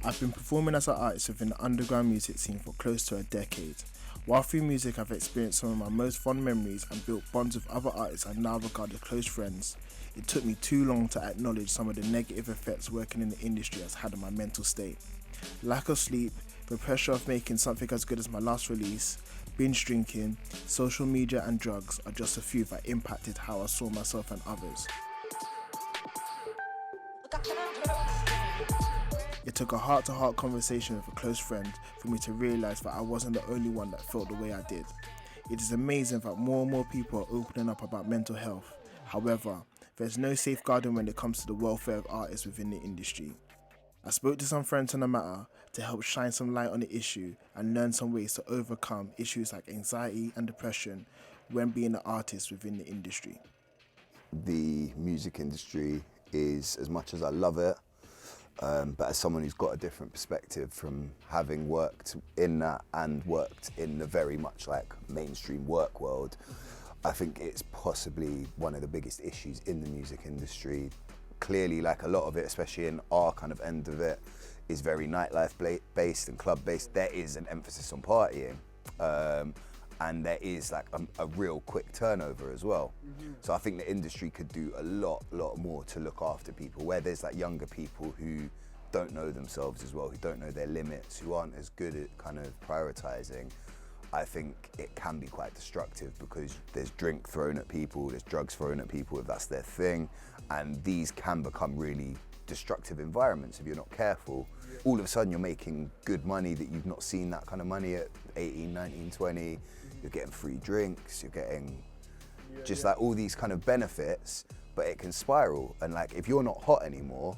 I've been performing as an artist within the underground music scene for close to a decade. While through music I've experienced some of my most fond memories and built bonds with other artists I now regard as close friends, it took me too long to acknowledge some of the negative effects working in the industry has had on my mental state. Lack of sleep, the pressure of making something as good as my last release, binge drinking, social media and drugs are just a few that impacted how I saw myself and others. It took a heart-to-heart conversation with a close friend for me to realise that I wasn't the only one that felt the way I did. It is amazing that more and more people are opening up about mental health. However, there's no safeguarding when it comes to the welfare of artists within the industry. I spoke to some friends on the matter to help shine some light on the issue and learn some ways to overcome issues like anxiety and depression when being an artist within the industry. The music industry is, as much as I love it, but as someone who's got a different perspective from having worked in that and worked in the very much like mainstream work world, I think it's possibly one of the biggest issues in the music industry. Clearly, like a lot of it, especially in our kind of end of it, is very nightlife based and club based. There is an emphasis on partying, and there is like a real quick turnover as well. So I think the industry could do a lot more to look after people, where there's like younger people who don't know themselves as well, who don't know their limits, who aren't as good at kind of prioritizing. I think it can be quite destructive because there's drink thrown at people, there's drugs thrown at people if that's their thing, and these can become really destructive environments if you're not careful. All of a sudden you're making good money that you've not seen that kind of money at 18, 19, 20. You're getting free drinks, you're getting just like all these kind of benefits, but it can spiral. And like if you're not hot anymore,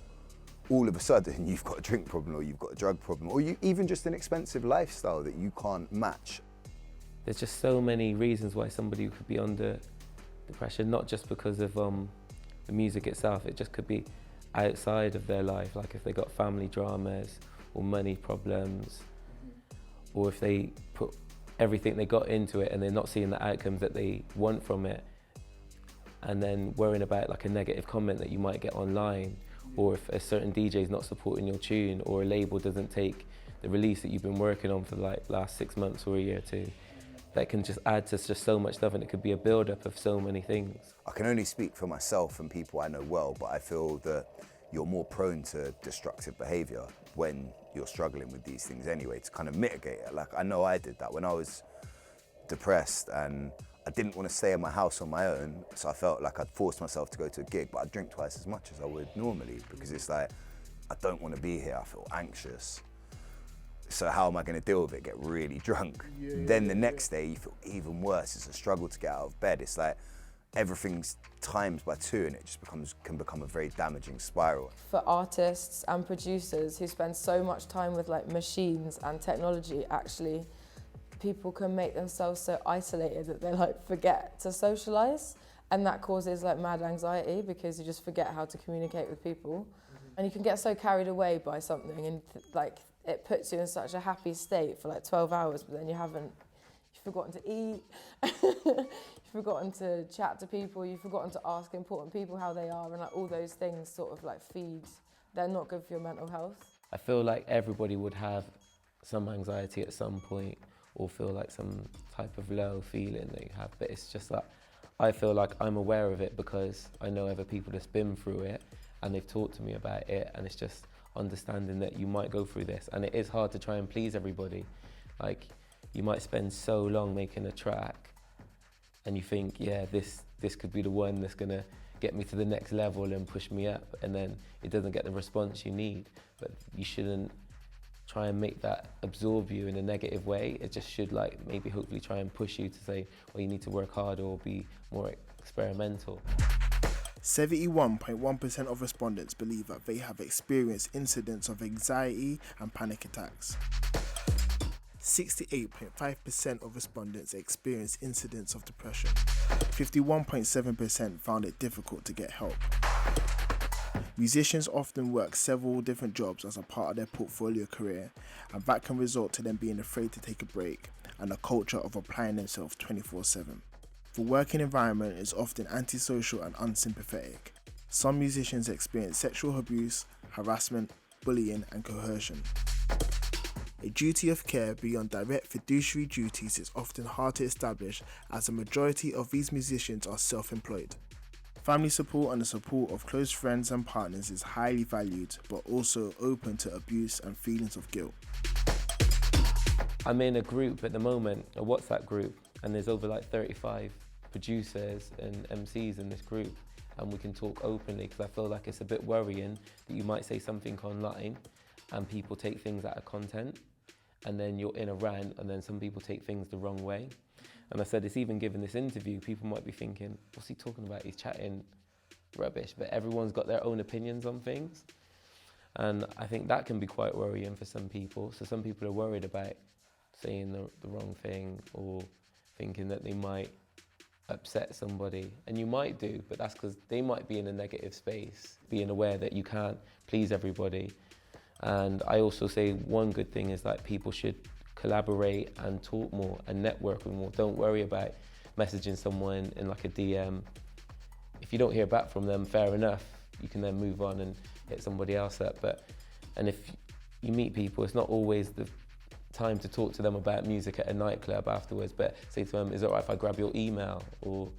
all of a sudden you've got a drink problem or you've got a drug problem or you even just an expensive lifestyle that you can't match. There's just so many reasons why somebody could be under depression, not just because of the music itself. It just could be outside of their life, like if they got family dramas or money problems, or if they put everything they got into it and they're not seeing the outcomes that they want from it, and then worrying about like a negative comment that you might get online, or if a certain DJ is not supporting your tune, or a label doesn't take the release that you've been working on for like last 6 months or a year or two. That can just add to just so much stuff, and it could be a build-up of so many things. I can only speak for myself and people I know well, but I feel that you're more prone to destructive behaviour when you're struggling with these things anyway, to kind of mitigate it. Like I know I did that when I was depressed and I didn't want to stay in my house on my own, so I felt like I'd forced myself to go to a gig, but I'd drink twice as much as I would normally because it's like, I don't want to be here, I feel anxious. So how am I going to deal with it? Get really drunk. Then the next day you feel even worse. It's a struggle to get out of bed. It's like everything's times by 2 and it just can become a very damaging spiral. For artists and producers who spend so much time with like machines and technology, actually people can make themselves so isolated that they like forget to socialise, and that causes like mad anxiety because you just forget how to communicate with people. And you can get so carried away by something and like it puts you in such a happy state for like 12 hours, but then you've forgotten to eat, you've forgotten to chat to people, you've forgotten to ask important people how they are, and like all those things sort of like they're not good for your mental health. I feel like everybody would have some anxiety at some point, or feel like some type of low feeling that you have, but it's just like, I feel like I'm aware of it because I know other people that's been through it and they've talked to me about it, and it's just understanding that you might go through this, and it is hard to try and please everybody. Like you might spend so long making a track and you think, yeah, this could be the one that's gonna get me to the next level and push me up, and then it doesn't get the response you need. But you shouldn't try and make that absorb you in a negative way. It just should like maybe hopefully try and push you to say, well, you need to work harder or be more experimental. 71.1% of respondents believe that they have experienced incidents of anxiety and panic attacks. 68.5% of respondents experienced incidents of depression. 51.7% found it difficult to get help. Musicians often work several different jobs as a part of their portfolio career, and that can result to them being afraid to take a break and a culture of applying themselves 24/7. The working environment is often antisocial and unsympathetic. Some musicians experience sexual abuse, harassment, bullying and coercion. A duty of care beyond direct fiduciary duties is often hard to establish, as the majority of these musicians are self-employed. Family support and the support of close friends and partners is highly valued, but also open to abuse and feelings of guilt. I'm in a group at the moment, a WhatsApp group, and there's over like 35 producers and MCs in this group, and we can talk openly, because I feel like it's a bit worrying that you might say something online and people take things out of content, and then you're in a rant and then some people take things the wrong way. And I said, it's even given this interview, people might be thinking, what's he talking about? He's chatting rubbish, but everyone's got their own opinions on things. And I think that can be quite worrying for some people. So some people are worried about saying the wrong thing or thinking that they might upset somebody. And you might do, but that's because they might be in a negative space, being aware that you can't please everybody. And I also say one good thing is that people should collaborate and talk more and network more. Don't worry about messaging someone in like a DM. If you don't hear back from them, fair enough. You can then move on and hit somebody else up. And if you meet people, it's not always the time to talk to them about music at a nightclub afterwards, but say to them, is it all right if I grab your email? Or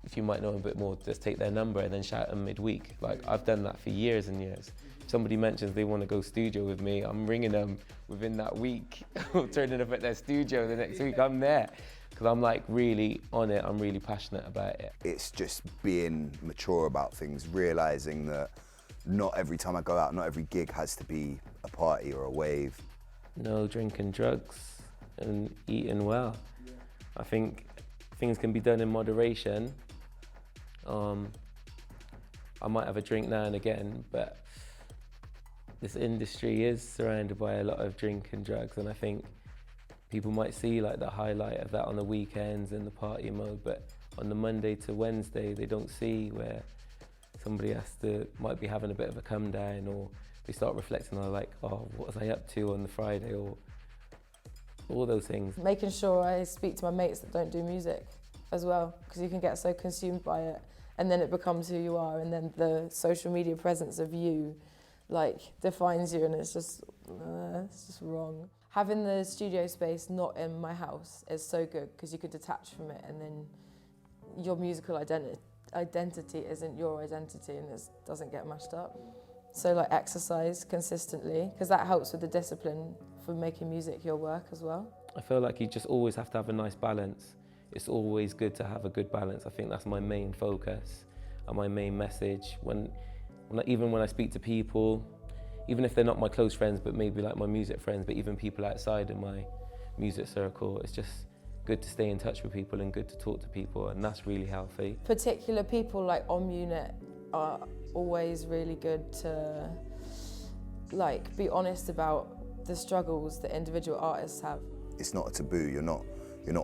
if you might know a bit more, just take their number and then shout them midweek. Like, I've done that for years and years. If somebody mentions they want to go studio with me, I'm ringing them within that week, or turning up at their studio the next week, I'm there. Because I'm like really on it, I'm really passionate about it. It's just being mature about things, realising that not every time I go out, not every gig has to be a party or a wave. No drinking drugs and eating well. I think things can be done in moderation. I might have a drink now and again, but this industry is surrounded by a lot of drink and drugs, and I think people might see like the highlight of that on the weekends and the party mode, but on the Monday to Wednesday they don't see where somebody might be having a bit of a come down, or they start reflecting on like, oh, what was I up to on the Friday, or all those things. Making sure I speak to my mates that don't do music as well, because you can get so consumed by it and then it becomes who you are, and then the social media presence of you like defines you, and it's just wrong. Having the studio space not in my house is so good, because you could detach from it, and then your musical identity isn't your identity, and it doesn't get mashed up. So like exercise consistently, because that helps with the discipline for making music your work as well. I feel like you just always have to have a nice balance. It's always good to have a good balance. I think that's my main focus and my main message. Even when I speak to people, even if they're not my close friends, but maybe like my music friends, but even people outside of my music circle, it's just good to stay in touch with people and good to talk to people, and that's really healthy. Particular people like on unit are always really good to like be honest about the struggles that individual artists have. It's not a taboo. You're not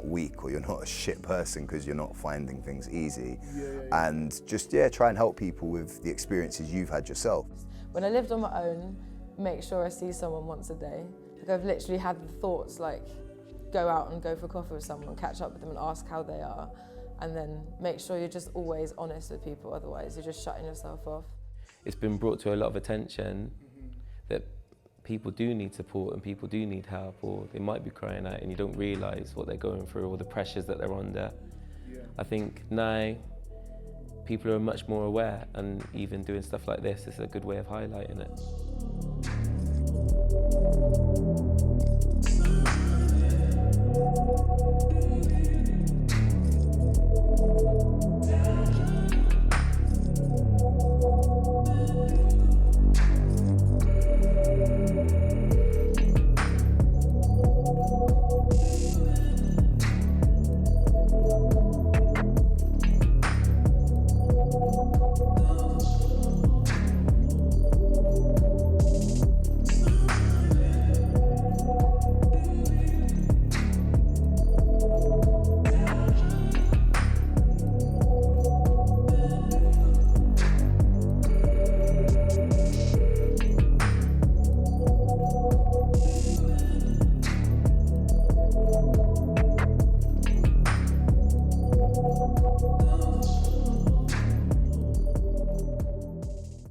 weak, or you're not a shit person because you're not finding things easy. And just try and help people with the experiences you've had yourself. When I lived on my own, make sure I see someone once a day. Like, I've literally had the thoughts like go out and go for coffee with someone, catch up with them and ask how they are, and then make sure you're just always honest with people, otherwise you're just shutting yourself off. It's been brought to a lot of attention that people do need support and people do need help, or they might be crying out and you don't realise what they're going through or the pressures that they're under. I think now people are much more aware, and even doing stuff like this is a good way of highlighting it.